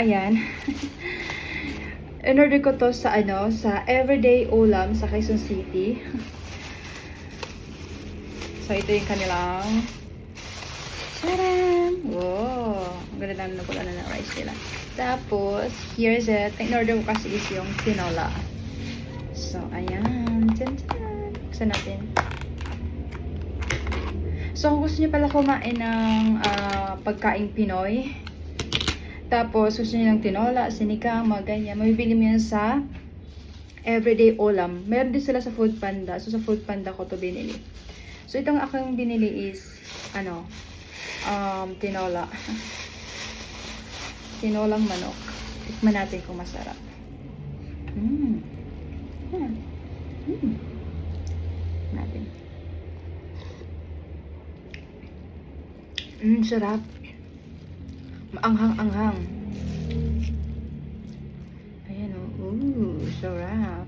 ayan. In-order ko to sa sa Everyday Ulam sa Quezon City. So, ito yung kanilang charan! Wow! Ang ganda na pala ng rice nila. Tapos, here's it. In-order ko kasi is yung tinola. So, ayan. Tyan-tyan. Buksan natin. So, kung gusto niyo pala kumain ng pagkaing Pinoy, tapos gusto niyo ng tinola, sinigang, mga ganyan, mabibili mo yan sa Everyday Ulam. Meron din sila sa Food Panda. So, sa Food Panda ko to binili. So, itong aking binili is, tinola. Tinolang manok. Tikman natin kung masarap. Natin. Sarap. Maanghang-anghang. Ayan o. Sarap.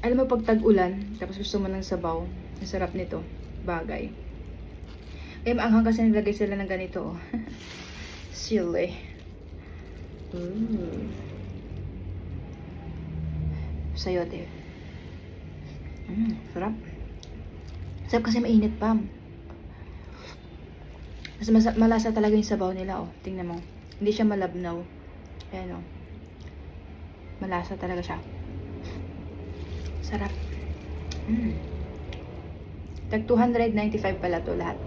Alam mo pag tag-ulan, tapos gusto mo ng sabaw, ang sarap nito. Bagay. Eh, maanghang kasi naglagay sila ng ganito. Oh. Sili. Sayote. Sarap. Sarap kasi mainit pa. Mas malasa talaga yung sabaw nila, oh. Tingnan mo. Hindi siya malabnaw. Ayan, oh. Malasa talaga siya. Sarap. Tag 295 pala to lahat.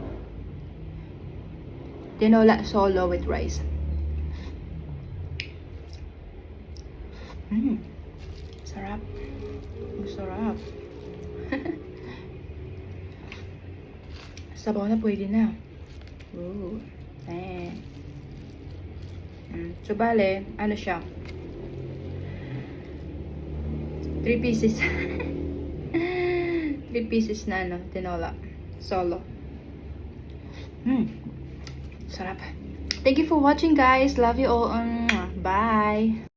Tinola solo with rice. Sarap. Sarap. Sabaw na pwede na. So, bale, ano siya? 3 pieces. 3 pieces na tinola. Solo. Sarap. Thank you for watching, guys. Love you all. Bye.